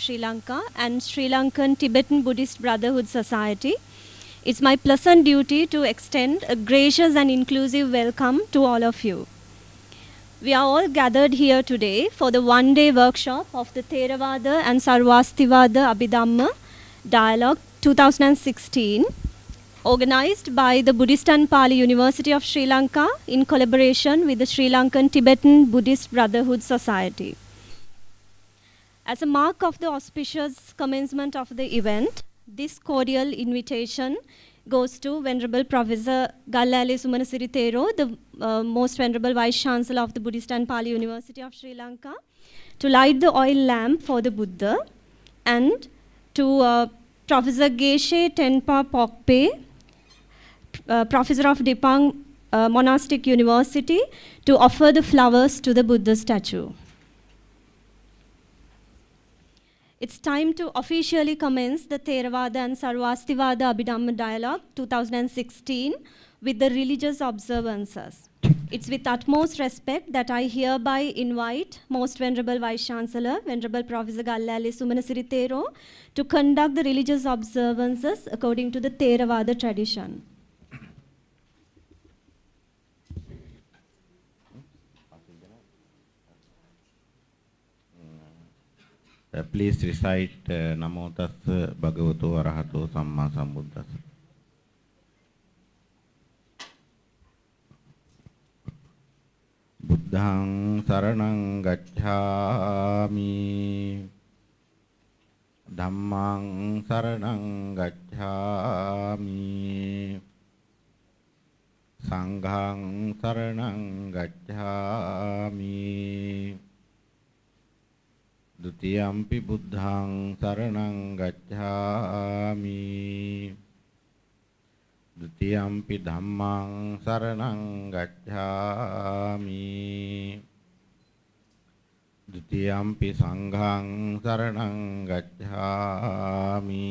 Sri Lanka and Sri Lankan Tibetan Buddhist Brotherhood Society It's my pleasant duty to extend a gracious and inclusive welcome to all of you. We are all gathered here today for the one-day workshop of the Theravada and Sarvastivada Abhdhamma Dialogue 2016, organized by the Buddhist and Pali University of Sri Lanka in collaboration with the Sri Lankan Tibetan Buddhist Brotherhood Society. As a mark of the auspicious commencement of the event, this cordial invitation goes to Venerable Professor Gallale Sumanasiri Thero, the Most Venerable Vice Chancellor of the Buddhist and Pali University of Sri Lanka, to light the oil lamp for the Buddha, and to Professor Geshe Tenpa Pokpe, Professor of Dipang Monastic University, to offer the flowers to the Buddha statue. It's time to officially commence the Theravada and Sarvastivada Abhdhamma Dialogue 2016 with the religious observances. It's with utmost respect that I hereby invite Most Venerable Vice Chancellor, Venerable Professor Gallale Sumanasiri Thero, to conduct the religious observances according to the Theravada tradition. Please recite Namo Tassa Bhagavato Arahato Samma Sambuddhassa. Buddhaṃ saranang gacchāmi, Dhammaṃ saranang gacchāmi, Sanghaṃ saranang gacchāmi, Dutiyampi Buddhaṃ saranang gacchāmi, Dutiyampi Dhammaṃ saranang gacchāmi, Dutiyampi Sanghaṃ saranang gacchāmi.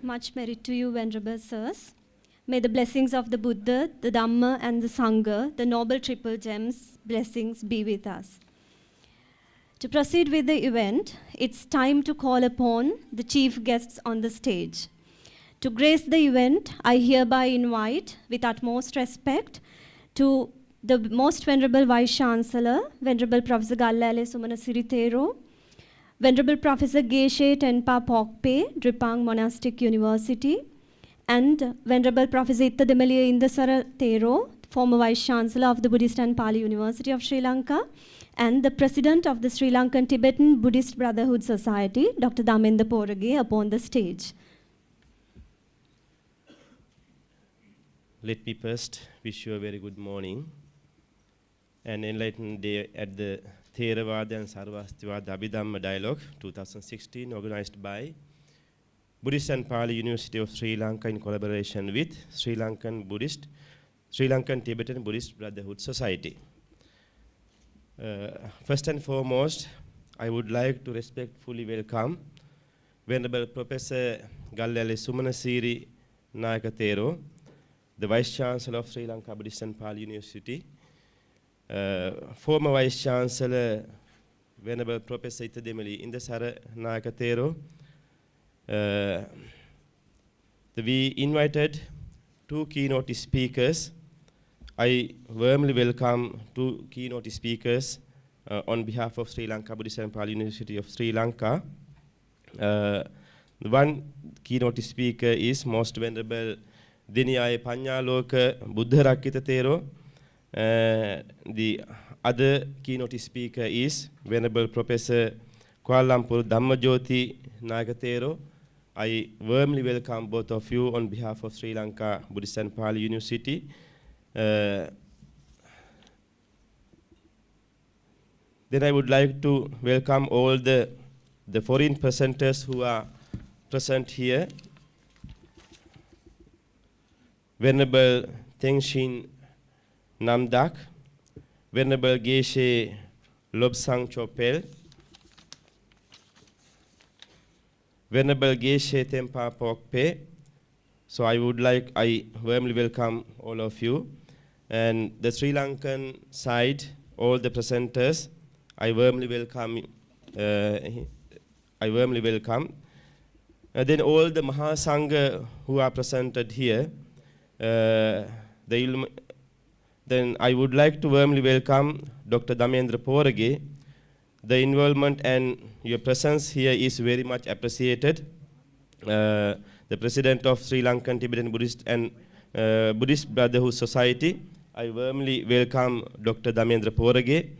Much merit to you, Venerable Sirs. May the blessings of the Buddha, the Dhamma, and the Sangha, the noble triple gems, blessings be with us. To proceed with the event, it's time to call upon the chief guests on the stage. To grace the event, I hereby invite, with utmost respect, to the Most Venerable Vice Chancellor, Venerable Professor Gallale Sumanasiri Thero, Venerable Professor Geshe Tenpa Pokpe, Dipang Monastic University, and Venerable Professor Ittademaliya Indasara Thero, former Vice Chancellor of the Buddhist and Pali University of Sri Lanka, and the President of the Sri Lankan Tibetan Buddhist Brotherhood Society, Dr. Dhamendra Porage, upon the stage. Let me first wish you a very good morning and enlightened day at the Theravada and Sarvastivada Abhdhamma Dialogue 2016, organized by Buddhist and Pali University of Sri Lanka in collaboration with Sri Lankan Tibetan Buddhist Brotherhood Society. First and foremost, I would like to respectfully welcome Venerable Professor Gallale Sumanasiri Nayaka Thero, the Vice Chancellor of Sri Lanka Buddhist and Pali University, former Vice Chancellor Venerable Professor Ittademaliya Indasara Nayaka Thero. We invited two keynote speakers. I warmly welcome two keynote speakers on behalf of Sri Lanka Buddhist and Pali University of Sri Lanka. The one keynote speaker is Most Venerable Diniyaya Panyaloka Buddha Rakkita Thero. The other keynote speaker is Venerable Professor Kuala Lumpur Dhammajoti Nayaka Thero. I warmly welcome both of you on behalf of Sri Lanka Buddhist and Pali University. Then I would like to welcome all the the foreign presenters who are present here. Venerable Tengshin Namdak, Venerable Geshe Lobsang Chopel, Venerable Geshe Tempa Pokpe. So I warmly welcome all of you. And the Sri Lankan side, all the presenters, I warmly welcome. Then all the Mahasangha who are presented here. Then I would like to warmly welcome Dr. Dhamendra Porage. The involvement and your presence here is very much appreciated. The President of Sri Lankan Tibetan Buddhist and Buddhist Brotherhood Society, I warmly welcome Dr. Dhamendra Porage.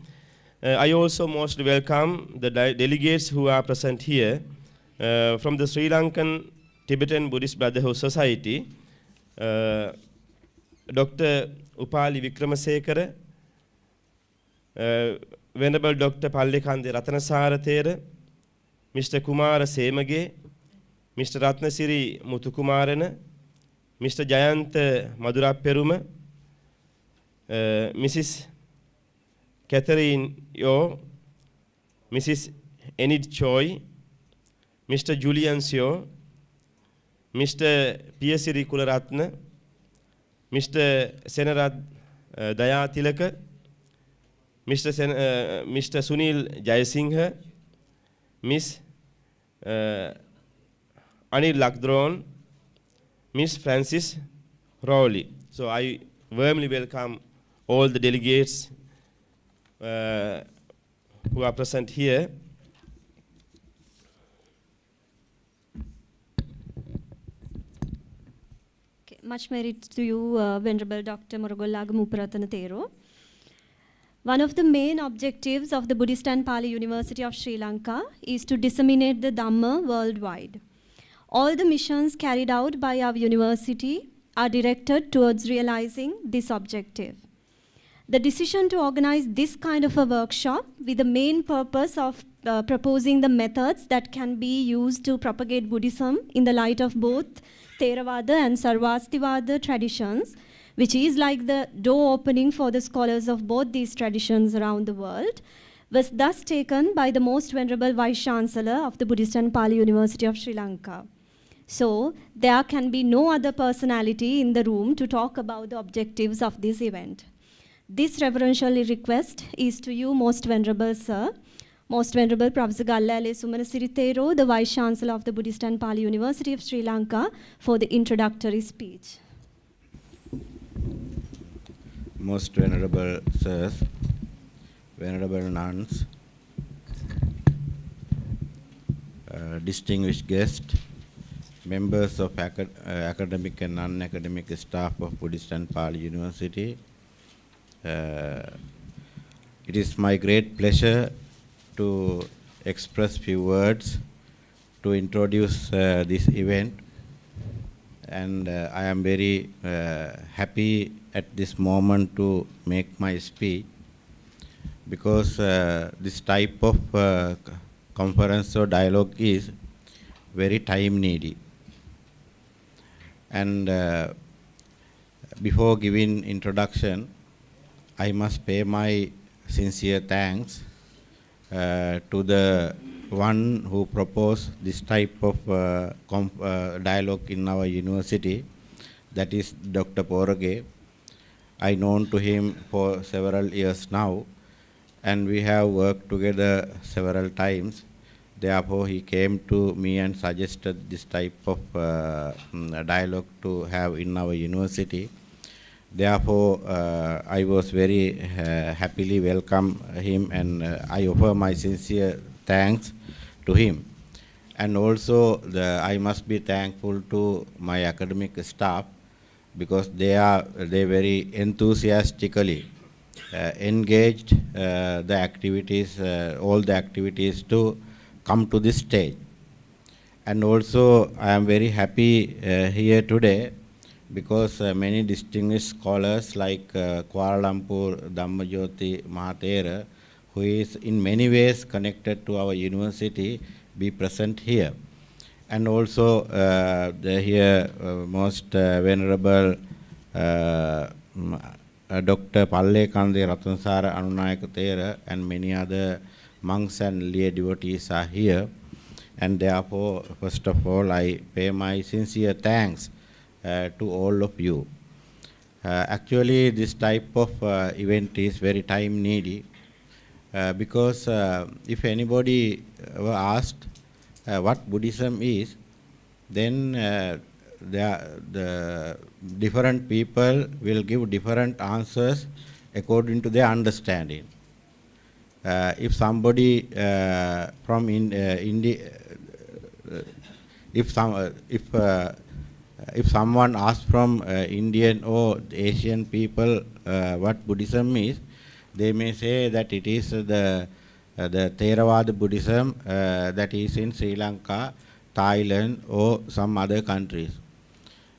I also most welcome the delegates who are present here from the Sri Lankan Tibetan Buddhist Brotherhood Society. Dr. Upali Vikramasekara, Venerable Dr. Pallekande Ratanasarathera, Mr. Kumara Semage, Mr. Ratnasiri Muthukumarana, Mr. Jayanta Madhurapperuma, Mrs. Catherine Yo, Mrs. Enid Choi, Mr. Julian Sio, Mr. Piyasiri Kularatna, Mr. Senarad Dayatilaka, Mr. Sunil Jayasinghe, Miss Anil Lakdron, Miss Francis Rowley. So I warmly welcome all the delegates who are present here. Okay, much merit to you, Venerable Dr. Morogollaga Muparatana Thero. One of the main objectives of the Buddhist and Pali University of Sri Lanka is to disseminate the Dhamma worldwide. All the missions carried out by our university are directed towards realizing this objective. The decision to organize this kind of a workshop with the main purpose of proposing the methods that can be used to propagate Buddhism in the light of both Theravada and Sarvastivada traditions, which is like the door opening for the scholars of both these traditions around the world, was thus taken by the Most Venerable Vice Chancellor of the Buddhist and Pali University of Sri Lanka. So there can be no other personality in the room to talk about the objectives of this event. This reverential request is to you, Most Venerable Sir, Most Venerable Professor Gallale Sumanasiri Thero, the Vice Chancellor of the Buddhist and Pali University of Sri Lanka, for the introductory speech. Most Venerable Sirs, Venerable Nuns, distinguished guests, members of academic and non-academic staff of Buddhist and Pali University, it is my great pleasure to express few words to introduce this event, and I am very happy at this moment to make my speech, because this type of conference or dialogue is very time needy. And before giving introduction, I must pay my sincere thanks to the one who proposed this type of dialogue in our university, that is Dr. Porage. I known to him for several years now, and we have worked together several times. Therefore, he came to me and suggested this type of dialogue to have in our university. Therefore, I was very happily welcome him, and I offer my sincere thanks to him. And also, I must be thankful to my academic staff, because they very enthusiastically engaged the activities, all the activities to come to this stage. And also, I am very happy here today, because many distinguished scholars like Kuala Lumpur Dhammajyoti Mahathera, who is in many ways connected to our university, be present here. And also the here most venerable Dr. Palle Kande Ratansara Anunayaka Thera and many other monks and lay devotees are here. And therefore, first of all, I pay my sincere thanks to all of you. Actually, this type of event is very time needy because if anybody were asked what Buddhism is, then the different people will give different answers according to their understanding. If somebody from India, if someone asks from Indian or Asian people what Buddhism is, they may say that it is the Theravada Buddhism that is in Sri Lanka, Thailand, or some other countries.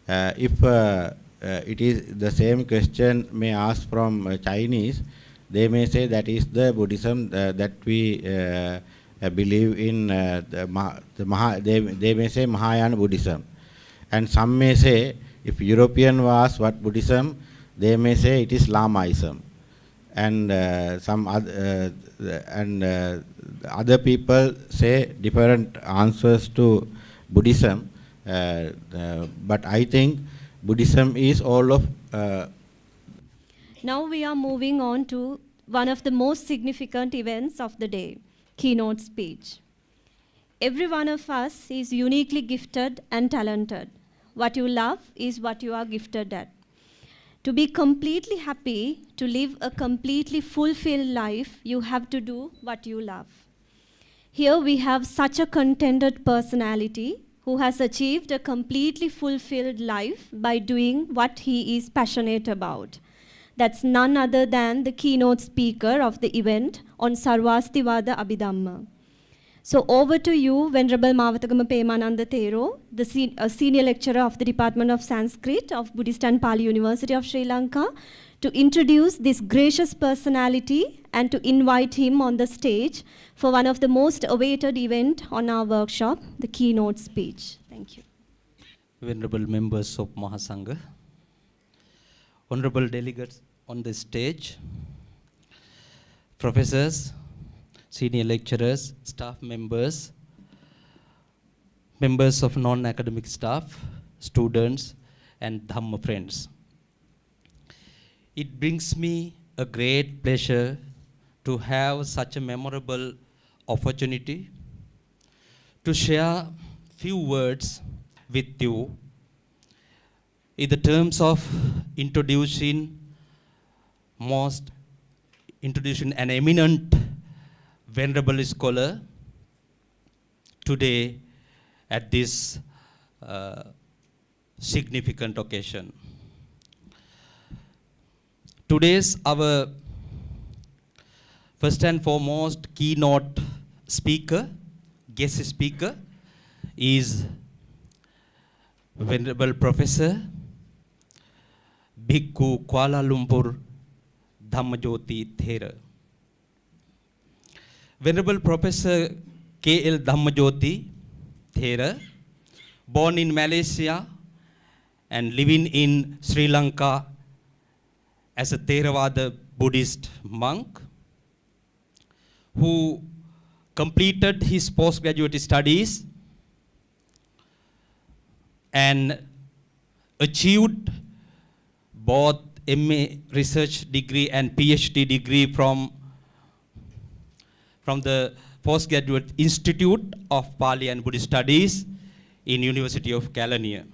If it is the same question may ask from Chinese, they may say that is the Buddhism that we believe in. They may say Mahayana Buddhism, and some may say, if European was what Buddhism, they may say it is Lamaism, and some other other people say different answers to Buddhism. But I think Buddhism is all of. Now we are moving on to one of the most significant events of the day, keynote speech. Every one of us is uniquely gifted and talented. What you love is what you are gifted at. To be completely happy, to live a completely fulfilled life, you have to do what you love. Here we have such a contented personality who has achieved a completely fulfilled life by doing what he is passionate about. That's none other than the keynote speaker of the event on Sarvastivada Abhdhamma. So over to you, Venerable Mavathagama Pemananda Thero, the senior lecturer of the Department of Sanskrit of Buddhist and Pali University of Sri Lanka, to introduce this gracious personality and to invite him on the stage for one of the most awaited event on our workshop, the keynote speech. Thank you. Venerable members of Mahasangha, honorable delegates on the stage, professors, senior lecturers, staff members, members of non-academic staff, students, and Dhamma friends. It brings me a great pleasure to have such a memorable opportunity to share few words with you in the terms of introducing an eminent venerable scholar today at this significant occasion. Today's our first and foremost keynote speaker, guest speaker, is Venerable Professor Bhikkhu Kuala Lumpur Dhammajoti Thera. Venerable Professor K.L. Dhammajoti Thera, born in Malaysia and living in Sri Lanka as a Theravada Buddhist monk, who completed his postgraduate studies and achieved both MA research degree and PhD degree from the Postgraduate Institute of Pali and Buddhist Studies in University of Kelaniya.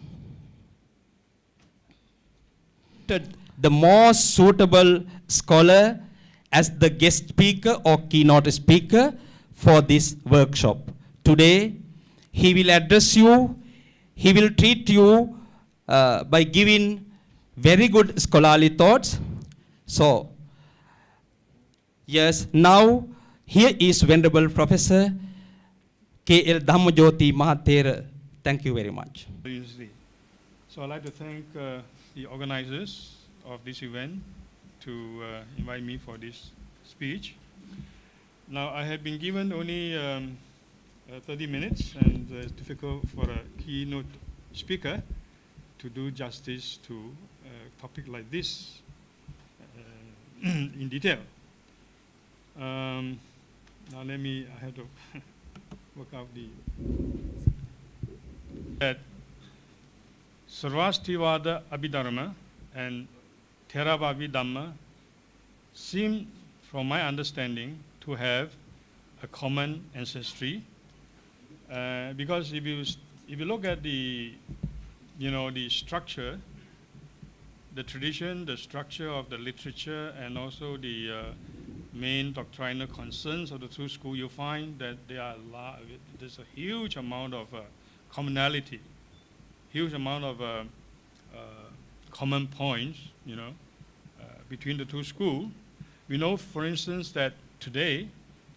The most suitable scholar as the guest speaker or keynote speaker for this workshop. Today, he will address you, he will treat you by giving very good scholarly thoughts. So, yes, now here is Venerable Professor K.L. Dhammajoti Mahathera. Thank you very much. So I'd like to thank the organizers of this event to invite me for this speech. Now, I have been given only 30 minutes, and it's difficult for a keynote speaker to do justice to a topic like this in detail. Now I have to work out that Sarvastivada Abhdhamma and Theravada Abhdhamma seem, from my understanding, to have a common ancestry. Because if you look at the structure, the tradition, the structure of the literature, and also the main doctrinal concerns of the two schools, you find that there's a huge amount of commonality, huge amount of common points, between the two schools. We know, for instance, that today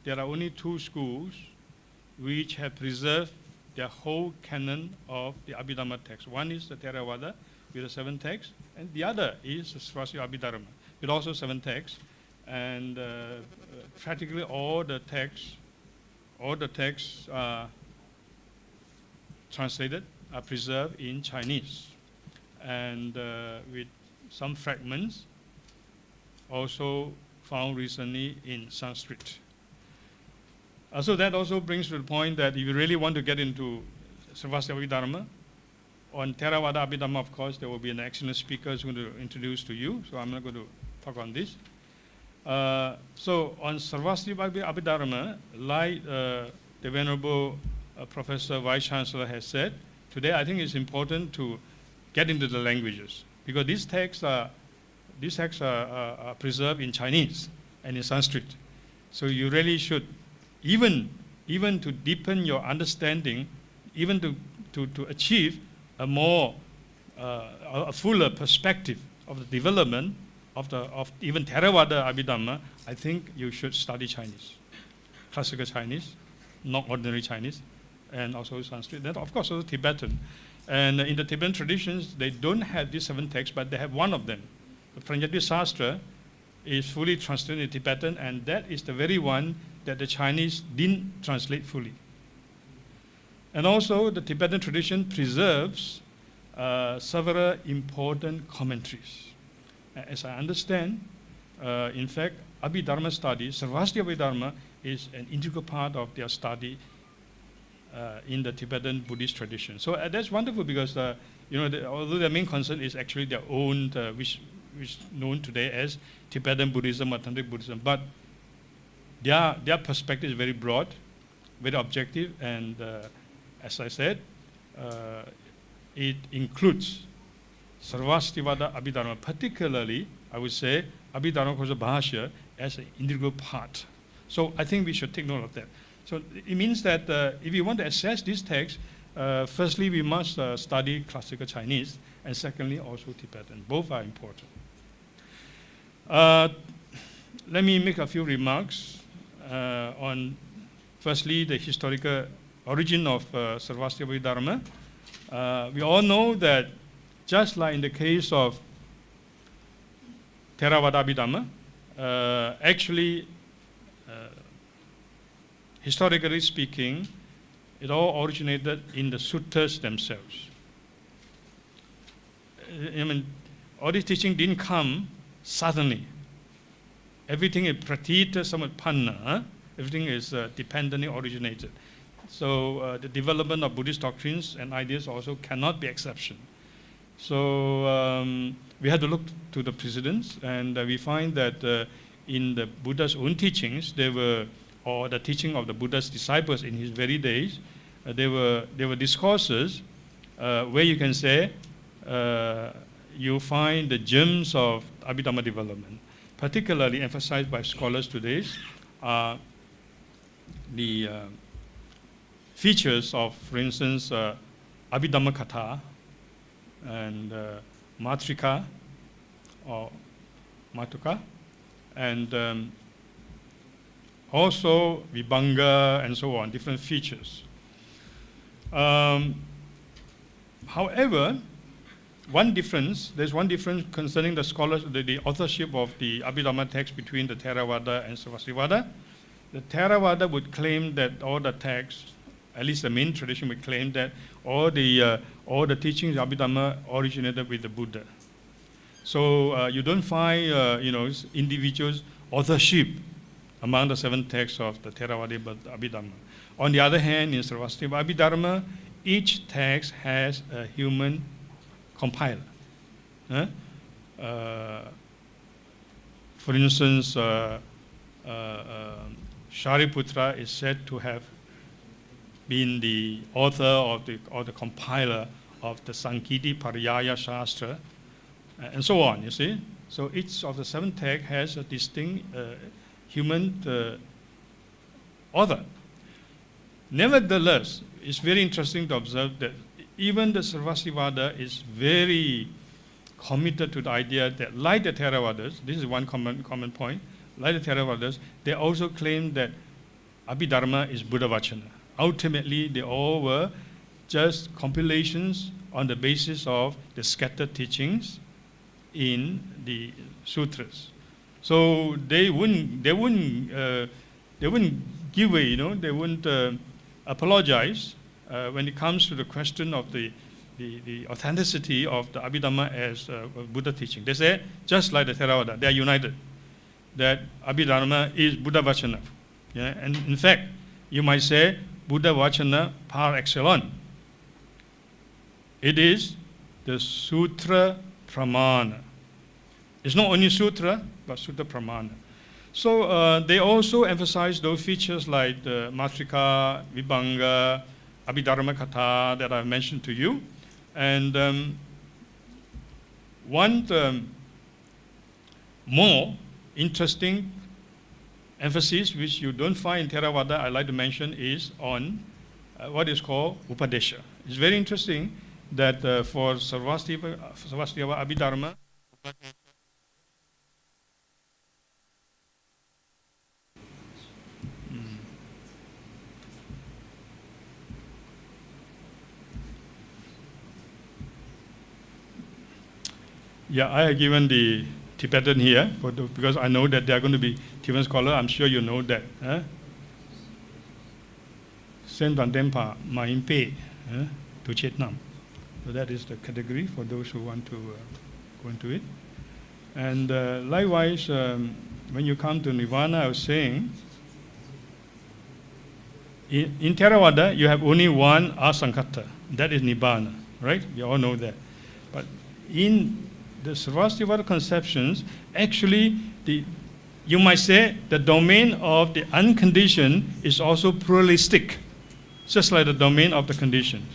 there are only two schools which have preserved their whole canon of the Abhdhamma text. One is the Theravada with the 7 texts, and the other is the Sarvastivada Abhdhamma with also 7 texts. And practically all the texts are translated, are preserved in Chinese, and with some fragments also found recently in Sanskrit. So that also brings to the point that if you really want to get into Sarvastivada Abhdhamma, on Theravada Abhdhamma, of course, there will be an excellent speaker who's going to introduce to you, so I'm not going to talk on this. So on Sarvastivada Abhdhamma, like the Venerable Professor Vice Chancellor has said, today I think it's important to get into the languages, because these texts are preserved in Chinese and in Sanskrit. So you really should, even to deepen your understanding, even to achieve a more a fuller perspective of the development of even Theravada Abhdhamma, I think you should study Chinese, classical Chinese, not ordinary Chinese, and also Sanskrit. Then of course also Tibetan. And in the Tibetan traditions, they don't have these 7 texts, but they have one of them. The Pranjati Sastra is fully translated in Tibetan, and that is the very one that the Chinese didn't translate fully. And also the Tibetan tradition preserves several important commentaries. As I understand, in fact, Abhidharma studies, Sarvastivada Abhdhamma is an integral part of their study in the Tibetan Buddhist tradition. So that's wonderful, because although their main concern is actually their own, which is known today as Tibetan Buddhism or Tantric Buddhism, but their perspective is very broad, very objective, and as I said, it includes Sarvastivada Abhdhamma, particularly, I would say, Abhidharma Kosa Bhashya as an integral part. So I think we should take note of that. So it means that if you want to assess this text, firstly, we must study classical Chinese, and secondly, also Tibetan. Both are important. Let me make a few remarks on, firstly, the historical origin of Sarvastivada Abhdhamma. We all know that just like in the case of Theravada Abhdhamma, actually, historically speaking, it all originated in the suttas themselves. I mean, all this teaching didn't come suddenly. Everything is pratita samatpanna. Everything is dependently originated. So the development of Buddhist doctrines and ideas also cannot be exception. So we had to look to the precedents, and we find that in the Buddha's own teachings, or the teaching of the Buddha's disciples in his very days, there were discourses where you can say you find the germs of Abhidhamma development. Particularly emphasized by scholars today are the features of, for instance, Abhidhamma Katha and Matrika or Matuka, and also Vibhanga and so on, different features. However, there's one difference concerning the scholars, the authorship of the Abhidhamma text between the Theravada and Sarvastivada. The Theravada would claim that all the texts at least the main tradition would claim that all the teachings of Abhidhamma originated with the Buddha. So you don't find individuals' authorship among the 7 texts of the Theravada Abhidhamma. On the other hand, in Sarvastivada Abhidhamma, each text has a human compiler. For instance, Shariputra is said to have been the author or the compiler of the Sankiti Paryaya Shastra, and so on, you see. So each of the 7 texts has a distinct human author. Nevertheless, it's very interesting to observe that even the Sarvastivada is very committed to the idea that, like the Theravadas, this is one common point, like the Theravadas, they also claim that Abhidharma is Buddha Vachana. Ultimately, they all were just compilations on the basis of the scattered teachings in the sutras. So they wouldn't give way, they wouldn't apologize when it comes to the question of the authenticity of the Abhidhamma as Buddha teaching. They say, just like the Theravada, they are united, that Abhidharma is Buddha Vachana. Yeah? And in fact, you might say Buddha Vachana par excellence. It is the Sutra Pramana. It's not only Sutra, but Sutra Pramana. So they also emphasize those features like the Matrika, Vibhanga, Abhidharma Katha that I've mentioned to you. And one more interesting emphasis, which you don't find in Theravada, I'd like to mention, is on what is called Upadesha. It's very interesting that for Sarvastivada Abhidharma, yeah, I have given the Tibetan here because I know that they are going to be Tibetan scholars. I'm sure you know that. Sen Van Dempa Maimpe to Chetnam. So that is the category for those who want to go into it. And likewise, when you come to Nirvana, I was saying, in Theravada, you have only one asankata. That is Nibbana, right? You all know that. But in the Sarvastivada conceptions, actually, you might say the domain of the unconditioned is also pluralistic, just like the domain of the conditioned.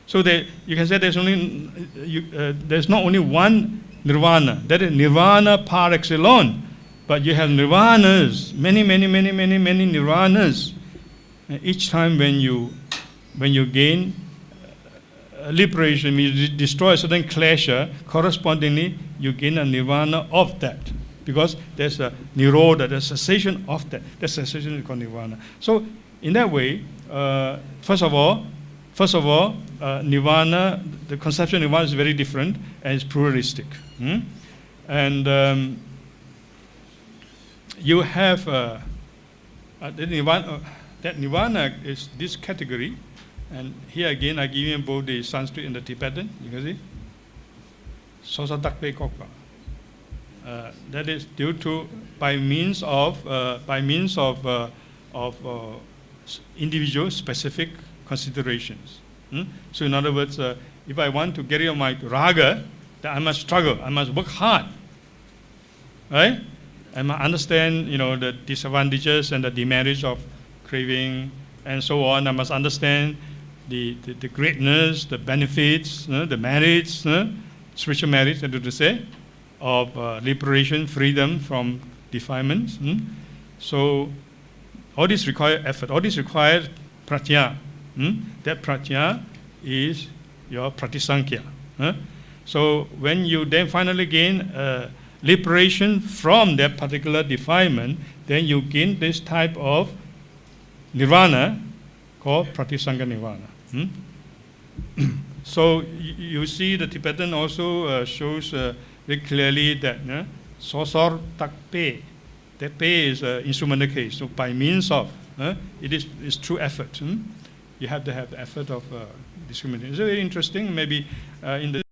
So you can say there's not only one nirvana, that is nirvana par excellence, but you have nirvanas, many nirvanas. And each time when you gain liberation, you destroy a certain klesha, correspondingly you gain a nirvana of that. Because there's a nirodha, there's a cessation of that. That cessation is called nirvana. So in that way, first of all, nirvana, the conception of nirvana is very different and it's pluralistic. And you have that nirvana is this category. And here again, I give you both the Sanskrit and the Tibetan. You can see, sosatakpe kokpa. That is due to by means of individual specific considerations. So in other words, if I want to get rid of my raga, then I must struggle. I must work hard, right? I must understand, the disadvantages and the demerits of craving and so on. I must understand the greatness, the benefits, the merits, spiritual merits, that is to say, of liberation, freedom from defilements. So all this requires effort. All this requires pratya. That pratya is your pratisankhya. So when you then finally gain liberation from that particular defilement, then you gain this type of nirvana called pratisankhya nirvana. So you see the Tibetan also shows very clearly that sosor takpe, that pe is instrumental case. So by means of, it is through effort. you have to have the effort of discrimination. It's very interesting. Maybe in the